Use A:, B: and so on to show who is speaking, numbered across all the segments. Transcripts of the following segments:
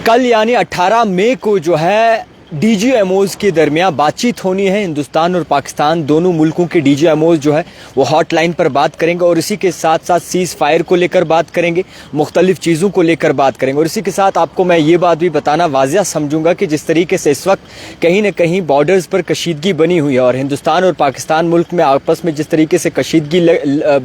A: कल यानी 18 मई को जो है DGMOs के दरमियान बातचीत होनी है। हिंदुस्तान और पाकिस्तान दोनों मुल्कों के DGMOs जो है वो हॉट लाइन पर बात करेंगे और इसी के साथ साथ सीज़ फायर को लेकर बात करेंगे, मुख्तलिफ चीज़ों को लेकर बात करेंगे। और इसी के साथ आपको मैं ये बात भी बताना वाजिया समझूंगा कि जिस तरीके से इस वक्त कहीं न कहीं बॉर्डर्स पर कशीदगी बनी हुई है और हिंदुस्तान और पाकिस्तान मुल्क में आपस में जिस तरीके से कशीदगी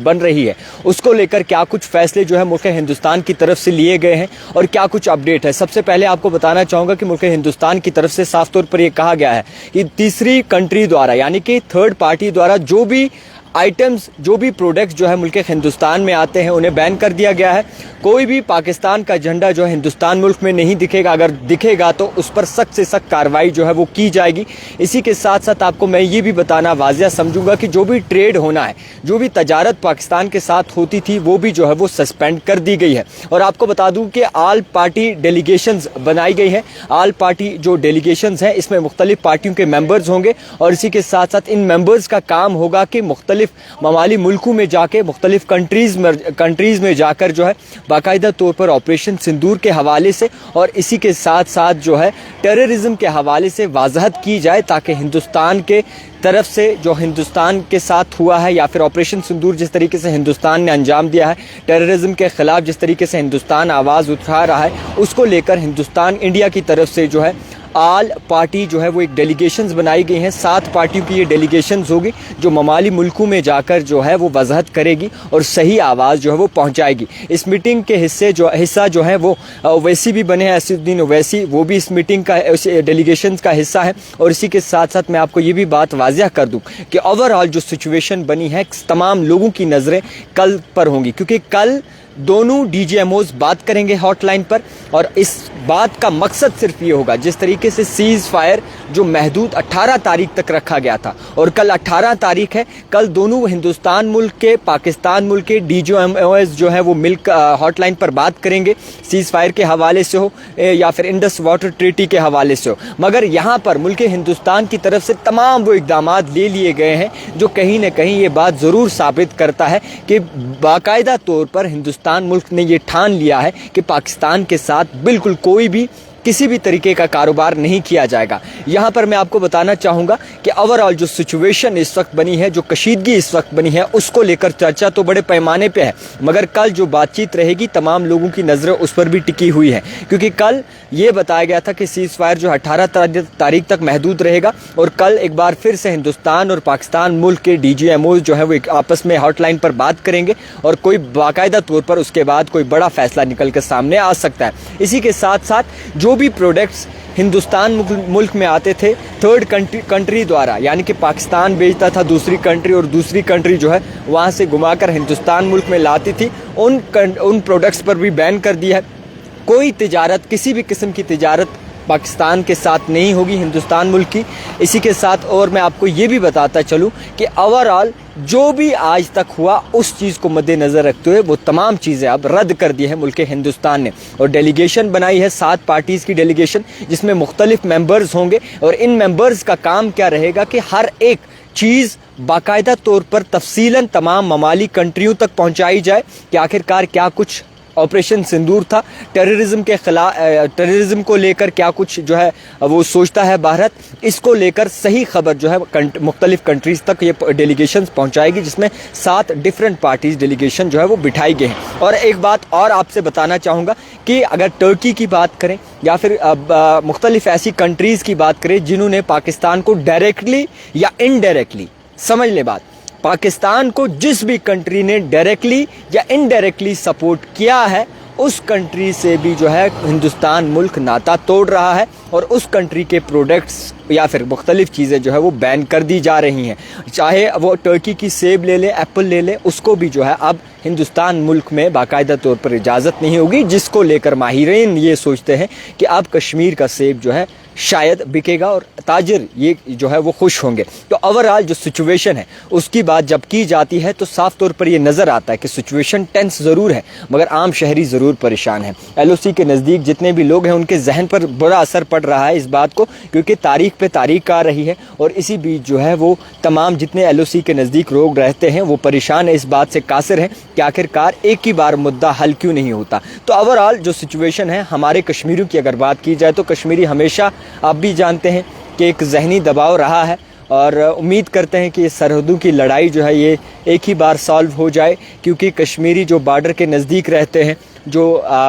A: बन रही है, उसको लेकर क्या कुछ फैसले जो है मुल्क हिंदुस्तान की तरफ से लिए गए हैं और क्या कुछ अपडेट है। सबसे पहले आपको बताना चाहूँगा कि मुल्क हिंदुस्तान की तरफ से साफ तौर पर यह कहा गया है कि तीसरी कंट्री द्वारा यानी कि थर्ड पार्टी द्वारा जो भी आइटम्स, जो भी प्रोडक्ट्स जो है मुल्क हिंदुस्तान में आते हैं उन्हें बैन कर दिया गया है। कोई भी पाकिस्तान का झंडा जो है हिंदुस्तान मुल्क में नहीं दिखेगा, अगर दिखेगा तो उस पर सख्त से सख्त कार्रवाई जो है वो की जाएगी। इसी के साथ साथ आपको मैं ये भी बताना वाजिया समझूंगा कि जो भी ट्रेड होना है, जो भी तजारत पाकिस्तान के साथ होती थी वो भी जो है वो सस्पेंड कर दी गई है। और आपको बता दूं कि आल पार्टी डेलीगेशंस बनाई गई है। आल पार्टी जो डेलीगेशंस हैं इसमें मुख्तलिफ पार्टियों के मेंबर्स होंगे और इसी के साथ साथ इन मेंबर्स का काम होगा कि मुख्तलिफ ममाली मुल्कों में जाके, मुख्तलिफ कंट्रीज में जाकर जो है बाकायदा तौर पर ऑपरेशन सिंदूर के हवाले से और इसी के साथ साथ जो है टेररिज्म के हवाले से वाज़हत की जाए, ताकि हिंदुस्तान के तरफ से जो हिंदुस्तान के साथ हुआ है या फिर ऑपरेशन सिंदूर जिस तरीके से हिंदुस्तान ने अंजाम दिया है, टेररिज्म के खिलाफ जिस तरीके से हिंदुस्तान आवाज़ उठा रहा है, उसको लेकर हिंदुस्तान इंडिया की तरफ से जो है आल पार्टी जो है वो एक डेलीगेशंस बनाई गई हैं। 7 पार्टियों की ये डेलीगेशंस होगी जो ममाली मुल्कों में जाकर जो है वो वजाहत करेगी और सही आवाज़ जो है वो पहुंचाएगी। इस मीटिंग के हिस्सा जो है वो ओवैसी भी बने हैं, असदुद्दीन ओवैसी, वो भी इस मीटिंग का डेलीगेशंस का हिस्सा है। और इसी के साथ साथ मैं आपको ये भी बात वाजिया कर दूँ कि ओवरऑल जो सिचुएशन बनी है तमाम लोगों की नज़रें कल पर होंगी, क्योंकि कल दोनों DGMOs बात करेंगे हॉटलाइन पर और इस बात का मकसद सिर्फ ये होगा, जिस तरीके से सीज़ फायर जो महदूद 18 तारीख तक रखा गया था और कल 18 तारीख है, कल दोनों हिंदुस्तान मुल्क के, पाकिस्तान मुल्क के DGMOs जो है वो मिलकर हॉटलाइन पर बात करेंगे, सीज़ फायर के हवाले से हो या फिर इंडस वाटर ट्रीटी के हवाले से हो। मगर यहाँ पर मुल्क हिंदुस्तान की तरफ से तमाम वो इक़दाम ले लिए गए हैं जो कहीं ना कहीं ये बात ज़रूर साबित करता है कि बाकायदा तौर पर हिंदुस्तान मुल्क ने ये ठान लिया है कि पाकिस्तान के साथ बिल्कुल कोई भी किसी भी तरीके का कारोबार नहीं किया जाएगा। यहाँ पर मैं आपको बताना चाहूँगा कि ओवरऑल जो सिचुएशन इस वक्त बनी है, जो कशीदगी इस वक्त बनी है, उसको लेकर चर्चा तो बड़े पैमाने पे है, मगर कल जो बातचीत रहेगी तमाम लोगों की नज़रें उस पर भी टिकी हुई है, क्योंकि कल ये बताया गया था कि सीज़ फायर जो 18 तारीख तक महदूद रहेगा और कल एक बार फिर से हिंदुस्तान और पाकिस्तान मुल्क के DGMOs जो है वो आपस में हॉटलाइन पर बात करेंगे और कोई बाकायदा तौर पर उसके बाद कोई बड़ा फैसला निकल कर सामने आ सकता है। इसी के साथ साथ जो भी प्रोडक्ट्स हिंदुस्तान मुल्क में आते थे थर्ड कंट्री द्वारा, यानी कि पाकिस्तान बेचता था दूसरी कंट्री और दूसरी कंट्री जो है वहाँ से घुमाकर हिंदुस्तान मुल्क में लाती थी, उन प्रोडक्ट्स पर भी बैन कर दिया है। कोई तिजारत, किसी भी किस्म की तिजारत पाकिस्तान के साथ नहीं होगी हिंदुस्तान मुल्क की। इसी के साथ और मैं आपको ये भी बताता चलूँ कि ओवरऑल जो भी आज तक हुआ उस चीज़ को मद्देनज़र रखते हुए वो तमाम चीज़ें अब रद्द कर दी है मुल्क हिंदुस्तान ने और डेलीगेशन बनाई है 7 पार्टीज़ की डेलीगेशन, जिसमें मुख्तलिफ मेंबर्स होंगे और इन मेंबर्स का काम क्या रहेगा कि हर एक चीज़ बाकायदा तौर पर तफसीलन तमाम ममाली कंट्रियों तक पहुँचाई जाए कि आखिरकार क्या कुछ ऑपरेशन सिंदूर था, टेररिज्म के खिलाफ, टेररिज्म को लेकर क्या कुछ जो है वो सोचता है भारत, इसको लेकर सही खबर जो है मुख्तलिफ कंट्रीज़ तक ये डेलीगेशंस पहुंचाएगी, जिसमें 7 डिफरेंट पार्टीज़ डेलीगेशन जो है वो बिठाई गए हैं। और एक बात और आपसे बताना चाहूँगा कि अगर टर्की की बात करें या फिर मुख्तलिफ ऐसी कंट्रीज़ की बात करें जिन्होंने पाकिस्तान को डायरेक्टली या इनडायरेक्टली, समझ लें बात, पाकिस्तान को जिस भी कंट्री ने डायरेक्टली या इनडायरेक्टली सपोर्ट किया है उस कंट्री से भी जो है हिंदुस्तान मुल्क नाता तोड़ रहा है और उस कंट्री के प्रोडक्ट्स या फिर मुख्तलिफ चीज़ें जो है वो बैन कर दी जा रही हैं। चाहे वो टर्की की सेब ले ले, एप्पल ले ले, उसको भी जो है अब हिंदुस्तान मुल्क में बाकायदा तौर पर इजाज़त नहीं होगी, जिसको लेकर माहिरीन ये सोचते हैं कि अब कश्मीर का सेब जो है शायद बिकेगा और ताजिर ये जो है वो खुश होंगे। तो ओवरऑल जो सिचुएशन है उसकी बात जब की जाती है तो साफ तौर पर ये नज़र आता है कि सिचुएशन टेंस ज़रूर है, मगर आम शहरी ज़रूर परेशान है। LOC के नज़दीक जितने भी लोग हैं उनके जहन पर बड़ा असर पड़ रहा है इस बात को, क्योंकि तारीख पे तारीख आ रही है और इसी बीच जो है वो तमाम जितने LOC के नज़दीक लोग रहते हैं वो परेशान है, इस बात से कासिर हैं कि आखिरकार एक ही बार मुद्दा हल क्यों नहीं होता। तो ओवरऑल जो सिचुएशन है हमारे कश्मीरियों की अगर बात की जाए तो कश्मीरी हमेशा, आप भी जानते हैं कि एक जहनी दबाव रहा है और उम्मीद करते हैं कि सरहदों की लड़ाई जो है ये एक ही बार सॉल्व हो जाए, क्योंकि कश्मीरी जो बॉर्डर के नज़दीक रहते हैं, जो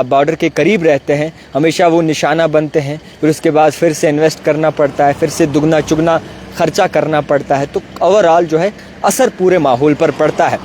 A: बॉर्डर के करीब रहते हैं, हमेशा वो निशाना बनते हैं। फिर उसके बाद फिर से इन्वेस्ट करना पड़ता है, फिर से दुगना चुगना खर्चा करना पड़ता है। तो ओवरऑल जो है असर पूरे माहौल पर पड़ता है।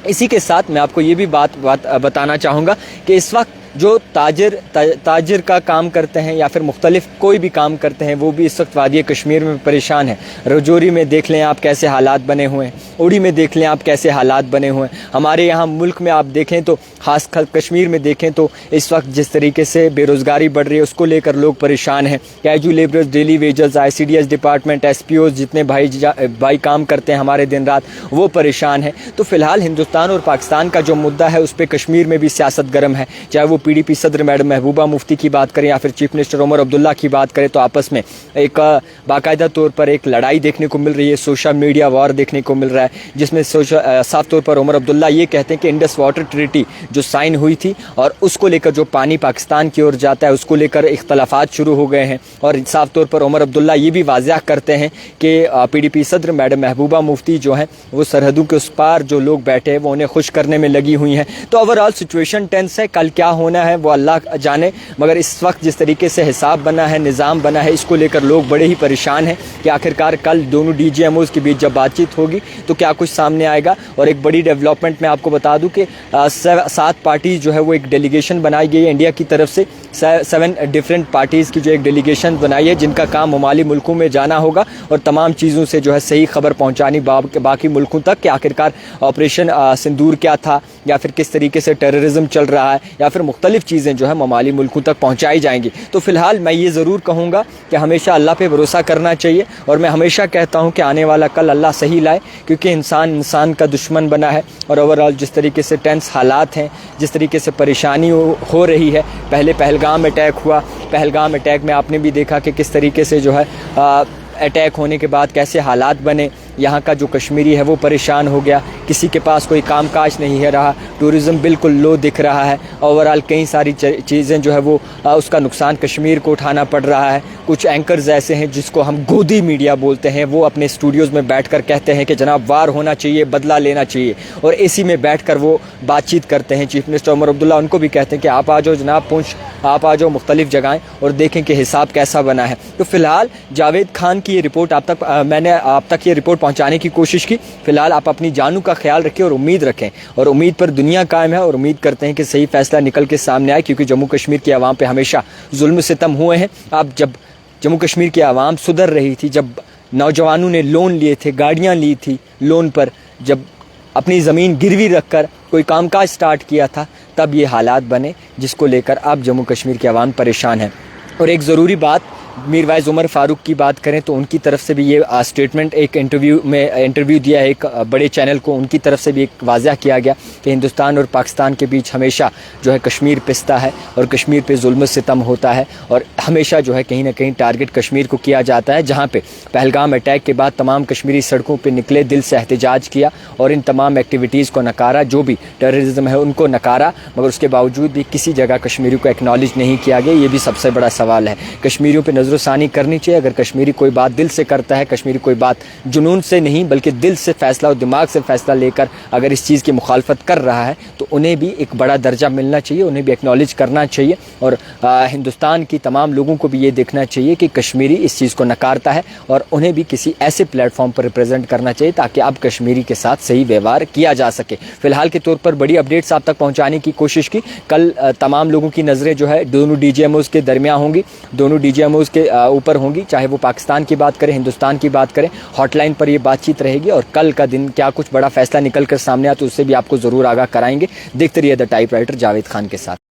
A: इसी के साथ मैं आपको ये भी बात बताना चाहूँगा कि इस वक्त जो ताजिर का काम करते हैं या फिर मुख्तलिफ कोई भी काम करते हैं वो भी इस वक्त वादी कश्मीर में परेशान है। रजौरी में देख लें आप कैसे हालात बने हुए हैं, उड़ी में देख लें आप कैसे हालात बने हुए हैं। हमारे यहाँ मुल्क में आप देखें तो खास कश्मीर में देखें तो इस वक्त जिस तरीके से बेरोज़गारी बढ़ रही है उसको लेकर लोग परेशान हैं। Casual labourers, daily wagers, ICDS department, SPOs जितने भाई काम करते हैं हमारे दिन रात, वो परेशान हैं। तो फ़िलहाल हिंदुस्तान और पाकिस्तान का जो मुद्दा है उस पर कश्मीर में भी सियासत गर्म है। चाहे वो PDP सदर मैडम महबूबा मुफ्ती की बात करें या फिर चीफ मिनिस्टर उमर अब्दुल्ला की बात करें, तो आपस में एक बाकायदा तौर पर एक लड़ाई देखने को मिल रही है, सोशल मीडिया वॉर देखने को मिल रहा है, जिसमें साफ तौर पर उमर अब्दुल्ला ये कहते हैं कि इंडस वाटर ट्रीटी जो साइन हुई थी और उसको लेकर जो पानी पाकिस्तान की ओर जाता है उसको लेकर इख्तलाफात शुरू हो गए हैं। और साफ तौर पर उमर अब्दुल्ला ये भी वाज़ह करते हैं कि PDP सदर मैडम महबूबा मुफ्ती जो हैं वो सरहदों के उस पार जो लोग बैठे हैं वो उन्हें खुश करने में लगी हुई हैं। तो ओवरऑल सिचुएशन टेंस है, कल क्या होना है वो अल्लाह जाने, मगर इस वक्त जिस तरीके से हिसाब बना है, निज़ाम बना है, इसको लेकर लोग बड़े ही परेशान हैं कि आखिरकार कल दोनों DGMOs के बीच जब बातचीत होगी तो क्या कुछ सामने आएगा। और एक बड़ी डेवलपमेंट मैं आपको बता दूं कि 7 पार्टीज जो है वो एक डेलीगेशन बनाई गई है इंडिया की तरफ से, 7 डिफरेंट पार्टीज़ की जो एक डेलीगेशन बनाई है जिनका काम ममाली मुल्कों में जाना होगा और तमाम चीज़ों से जो है सही खबर पहुँचानी बाकी मुल्कों तक कि आखिरकार ऑपरेशन सिंदूर क्या था या फिर किस तरीके से टेररिज्म चल रहा है या फिर मुख्तलिफ चीज़ें जो है ममाली मुल्कों तक पहुँचाई जाएंगी। तो फ़िलहाल मैं ये ज़रूर कहूँगा कि हमेशा अल्लाह पे भरोसा करना चाहिए और मैं हमेशा कहता हूँ कि आने वाला कल अल्लाह सही लाए, क्योंकि इंसान का दुश्मन बना है। और ओवरऑल जिस तरीके से टेंस हालात हैं, जिस तरीके से परेशानी हो रही है, पहले पहलगाम अटैक हुआ, पहलगाम अटैक में आपने भी देखा कि किस तरीके से जो है अटैक होने के बाद कैसे हालात बने, यहाँ का जो कश्मीरी है वो परेशान हो गया, किसी के पास कोई कामकाज नहीं है रहा, टूरिज़्म बिल्कुल लो दिख रहा है। ओवरऑल कई सारी चीज़ें जो है वो उसका नुकसान कश्मीर को उठाना पड़ रहा है। कुछ एंकर्स ऐसे हैं जिसको हम गोदी मीडिया बोलते हैं, वो अपने स्टूडियोज़ में बैठकर कहते हैं कि जनाब वार होना चाहिए, बदला लेना चाहिए, और इसी में बैठकर वो बातचीत करते हैं। चीफ मिनिस्टर उमर अब्दुल्ला उनको भी कहते हैं कि आप आ जाओ जनाब पूंछ, आप आ जाओ मुख्तलिफ जगहें और देखें कि हिसाब कैसा बना है। तो फ़िलहाल जावेद खान की ये रिपोर्ट मैंने आप तक ये रिपोर्ट पहुंचाने की कोशिश की। फ़िलहाल आप अपनी जानों का ख्याल रखें और उम्मीद रखें, और उम्मीद पर दुनिया कायम है और उम्मीद करते हैं कि सही फैसला निकल के सामने आए, क्योंकि जम्मू कश्मीर की आवाम पे हमेशा जुल्म सितम हुए हैं। अब जब जम्मू कश्मीर की आवाम सुधर रही थी, जब नौजवानों ने लोन लिए थे, गाड़ियाँ ली थी लोन पर, जब अपनी ज़मीन गिरवी रखकर कोई कामकाज स्टार्ट किया था, तब ये हालात बने जिसको लेकर अब जम्मू कश्मीर की आवाम परेशान है। और एक ज़रूरी बात, मीरवाइज़ उमर फ़ारूक की बात करें तो उनकी तरफ से भी ये स्टेटमेंट एक इंटरव्यू दिया है एक बड़े चैनल को, उनकी तरफ से भी एक वाज़ह किया गया कि हिंदुस्तान और पाकिस्तान के बीच हमेशा जो है कश्मीर पिसता है और कश्मीर पे जुल्म सितम होता है, और हमेशा जो है कहीं ना कहीं टारगेट कश्मीर को किया जाता है। जहाँ पे पहलगाम अटैक के बाद तमाम कश्मीरी सड़कों पर निकले, दिल से एहतजाज किया और इन तमाम एक्टिविटीज़ को नकारा, जो भी टेररिज्म है उनको नकारा, मगर उसके बावजूद भी किसी जगह कश्मीरियों को एक्नॉलेज नहीं किया गया। ये भी सबसे बड़ा सवाल है। कश्मीरियों पर नज़रसानी करनी चाहिए। अगर कश्मीरी कोई बात दिल से करता है, कश्मीरी कोई बात जुनून से नहीं बल्कि दिल से फैसला और दिमाग से फैसला लेकर अगर इस चीज़ की मुखालफत कर रहा है तो उन्हें भी एक बड़ा दर्जा मिलना चाहिए, उन्हें भी एक्नॉलेज करना चाहिए। और हिंदुस्तान की तमाम लोगों को भी ये देखना चाहिए कि कश्मीरी इस चीज़ को नकारता है और उन्हें भी किसी ऐसे प्लेटफॉर्म पर रिप्रेजेंट करना चाहिए ताकि अब कश्मीरी के साथ सही व्यवहार किया जा सके। फिलहाल के तौर पर बड़ी अपडेट्स आप तक पहुँचाने की कोशिश की। कल तमाम लोगों की नज़रें जो है दोनों DGMOs के दरमियान होंगी, दोनों DGMOs के ऊपर होंगी, चाहे वो पाकिस्तान की बात करें, हिंदुस्तान की बात करें। हॉटलाइन पर ये बातचीत रहेगी और कल का दिन क्या कुछ बड़ा फैसला निकल कर सामने आया तो उससे भी आपको ज़रूर आगाह कराएंगे। देखते रहिए द टाइपराइटर जावेद खान के साथ।